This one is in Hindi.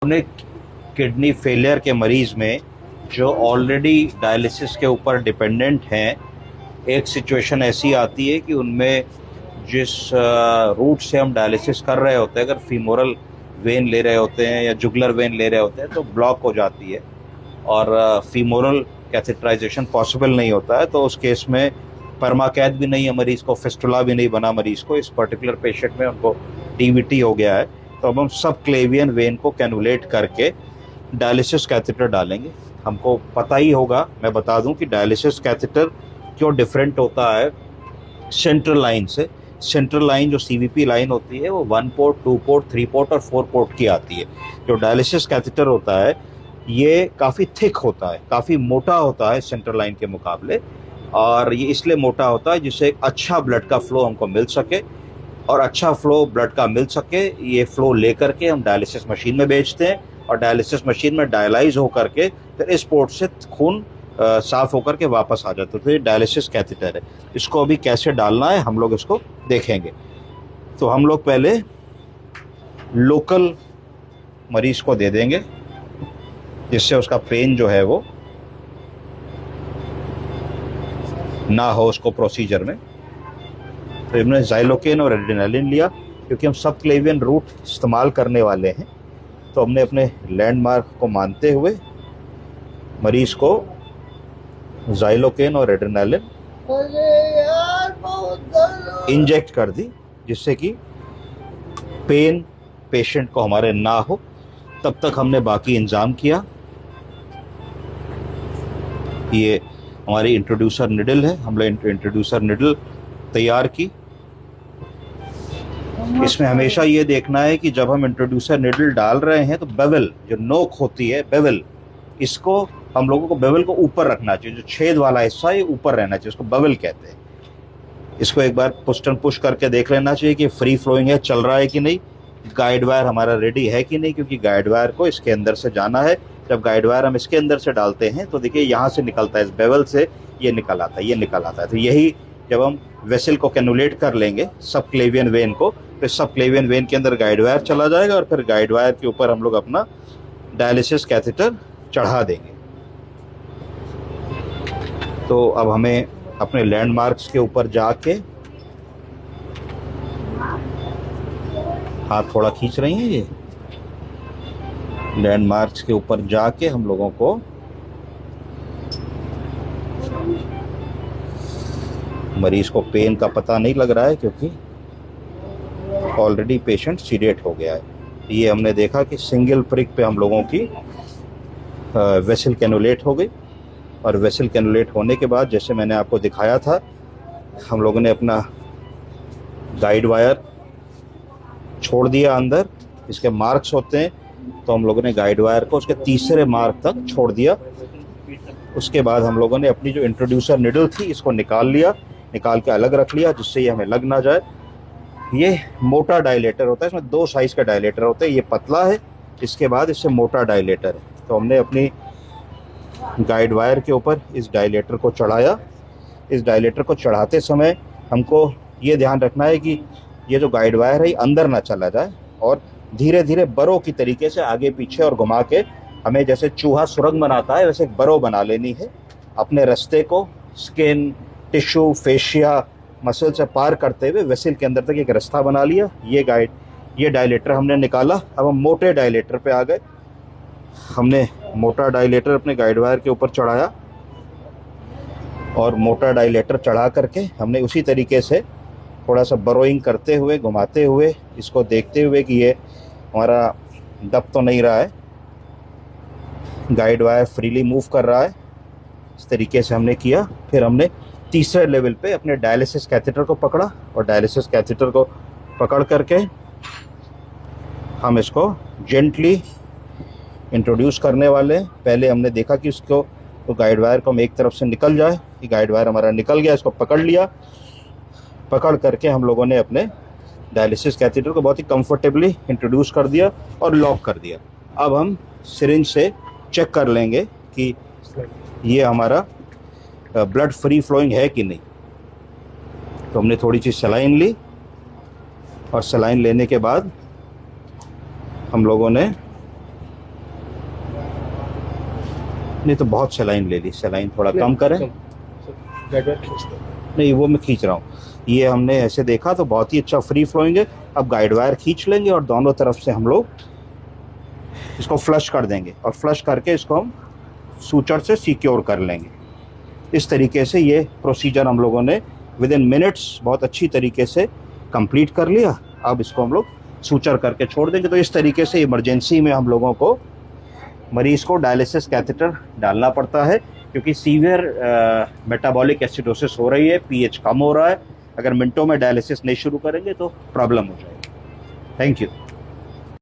हमने किडनी फेलियर के मरीज में जो ऑलरेडी डायलिसिस के ऊपर डिपेंडेंट हैं, एक सिचुएशन ऐसी आती है कि उनमें जिस रूट से हम डायलिसिस कर रहे होते हैं, अगर फीमोरल वेन ले रहे होते हैं या जुगुलर वेन ले रहे होते हैं तो ब्लॉक हो जाती है और फीमोरल कैथेटराइजेशन पॉसिबल नहीं होता है। तो उस केस में परमाकैथ भी नहीं है मरीज को, फिस्टुला भी नहीं बना मरीज को। इस पर्टिकुलर पेशेंट में उनको डीवीटी हो गया है, तो अब हम सब क्लेवियन वेन को कैनुलेट करके डायलिसिस कैथेटर डालेंगे। हमको पता ही होगा, मैं बता दूं कि डायलिसिस कैथेटर क्यों डिफरेंट होता है सेंट्रल लाइन से। सेंट्रल लाइन जो सीवीपी लाइन होती है वो 1 पोर्ट, 2 पोर्ट, 3 पोर्ट और 4 पोर्ट की आती है। जो डायलिसिस कैथेटर होता है ये काफ़ी थिक होता है, काफ़ी मोटा होता है सेंट्रल लाइन के मुकाबले, और ये इसलिए मोटा होता है जिससे एक अच्छा ब्लड का फ्लो हमको मिल सके, और अच्छा फ्लो ब्लड का मिल सके ये फ्लो लेकर के हम डायलिसिस मशीन में भेजते हैं, और डायलिसिस मशीन में डायलाइज होकर के फिर इस पोर्ट से खून साफ होकर के वापस आ जाता है। तो ये डायलिसिस कैथेटर है। इसको अभी कैसे डालना है हम लोग इसको देखेंगे। तो हम लोग पहले लोकल मरीज को दे देंगे जिससे उसका पेन जो है वो ना हो उसको प्रोसीजर में। तो हमने ज़ाइलोकेन और एड्रेनालिन लिया क्योंकि हम सब क्लेवियन रूट इस्तेमाल करने वाले हैं। तो हमने अपने लैंडमार्क को मानते हुए मरीज को ज़ाइलोकेन और एड्रेनालिन इंजेक्ट कर दी जिससे कि पेन पेशेंट को हमारे ना हो। तब तक हमने बाकी इंतजाम किया। ये हमारी इंट्रोड्यूसर निडल है, हमने इंट्रोड्यूसर निडल तैयार की। इसमें हमेशा ये देखना है कि जब हम इंट्रोड्यूसर निडल डाल रहे हैं तो बेवल जो नोक होती है, बेवल, इसको हम लोगों को बेवल को ऊपर रखना चाहिए। जो छेद वाला हिस्सा है ऊपर रहना चाहिए, उसको बेवल कहते हैं। इसको एक बार पुश करके देख लेना चाहिए कि फ्री फ्लोइंग है, चल रहा है कि नहीं, गाइड वायर हमारा रेडी है कि नहीं, क्योंकि गाइड वायर को इसके अंदर से जाना है। जब गाइड वायर हम इसके अंदर से डालते हैं तो देखिए यहाँ से निकलता है, इस बेवल से ये निकल आता है, ये निकल आता है। तो यही जब हम वेसल को कैनुलेट कर लेंगे सब क्लेवियन वेन को, तो सब क्लेवियन वेन के अंदर गाइड वायर चला जाएगा और फिर गाइड वायर के ऊपर हम लोग अपना डायलिसिस कैथेटर चढ़ा देंगे। तो अब हमें अपने लैंडमार्क्स के ऊपर जाके, हाथ थोड़ा खींच रही हैं ये, लैंडमार्क्स के ऊपर जाके हम लोगों को मरीज को पेन का पता नहीं लग रहा है क्योंकि ऑलरेडी पेशेंट सीडेट हो गया है। ये हमने देखा कि सिंगल प्रिक पे हम लोगों की वेसल कैनुलेट हो गई, और वेसल कैनुलेट होने के बाद जैसे मैंने आपको दिखाया था, हम लोगों ने अपना गाइड वायर छोड़ दिया अंदर। इसके मार्क्स होते हैं, तो हम लोगों ने गाइड वायर को उसके तीसरे मार्क तक छोड़ दिया। उसके बाद हम लोगों ने अपनी जो इंट्रोड्यूसर निडल थी इसको निकाल लिया, निकाल के अलग रख लिया जिससे ये हमें लग ना जाए। ये मोटा डायलेटर होता है, इसमें 2 साइज़ का डायलेटर होता है। ये पतला है, इसके बाद इससे मोटा डायलेटर है। तो हमने अपनी गाइड वायर के ऊपर इस डायलेटर को चढ़ाया। इस डायलेटर को चढ़ाते समय हमको ये ध्यान रखना है कि ये जो गाइड वायर है ये अंदर ना चला जाए, और धीरे धीरे बरो की तरीके से आगे पीछे और घुमा के हमें जैसे चूहा सुरंग बनाता है वैसे एक बरो बना लेनी है। अपने रास्ते को स्किन, टिश्यू, फेशिया, मसल से पार करते हुए वेसल के अंदर तक एक रास्ता बना लिया। ये डायलेटर हमने निकाला। अब हम मोटे डायलेटर पे आ गए। हमने मोटा डायलेटर अपने गाइड वायर के ऊपर चढ़ाया, और मोटा डायलेटर चढ़ा करके हमने उसी तरीके से थोड़ा सा बरोइंग करते हुए, घुमाते हुए, इसको देखते हुए कि ये हमारा दब तो नहीं रहा है, गाइड वायर फ्रीली मूव कर रहा है, इस तरीके से हमने किया। फिर हमने तीसरे लेवल पे अपने डायलिसिस कैथेटर को पकड़ा, और डायलिसिस कैथेटर को पकड़ करके हम इसको जेंटली इंट्रोड्यूस करने वाले हैं। पहले हमने देखा कि उसको तो गाइड वायर को हम एक तरफ से निकल जाए, कि गाइड वायर हमारा निकल गया, इसको पकड़ लिया। पकड़ करके हम लोगों ने अपने डायलिसिस कैथेटर को बहुत ही कंफर्टेबली इंट्रोड्यूस कर दिया और लॉक कर दिया। अब हम सिरिंज से चेक कर लेंगे कि ये हमारा ब्लड फ्री फ्लोइंग है कि नहीं। तो हमने थोड़ी सी सलाइन ली, और सलाइन लेने के बाद हम लोगों ने नहीं तो बहुत सेलाइन ले ली, सेलाइन थोड़ा कम करें। नहीं वो मैं खींच रहा हूँ, ये हमने ऐसे देखा तो बहुत ही अच्छा फ्री फ्लोइंग है। अब गाइड वायर खींच लेंगे और दोनों तरफ से हम लोग इसको फ्लश कर देंगे और फ्लश करके इसको हम सूचर से सिक्योर कर लेंगे। इस तरीके से ये प्रोसीजर हम लोगों ने विद इन मिनट्स बहुत अच्छी तरीके से कंप्लीट कर लिया। अब इसको हम लोग सूचर करके छोड़ देंगे। तो इस तरीके से इमरजेंसी में हम लोगों को मरीज को डायलिसिस कैथेटर डालना पड़ता है, क्योंकि सीवियर मेटाबॉलिक एसिडोसिस हो रही है, पीएच कम हो रहा है। अगर मिनटों में डायलिसिस नहीं शुरू करेंगे तो प्रॉब्लम हो जाएगी। Thank you.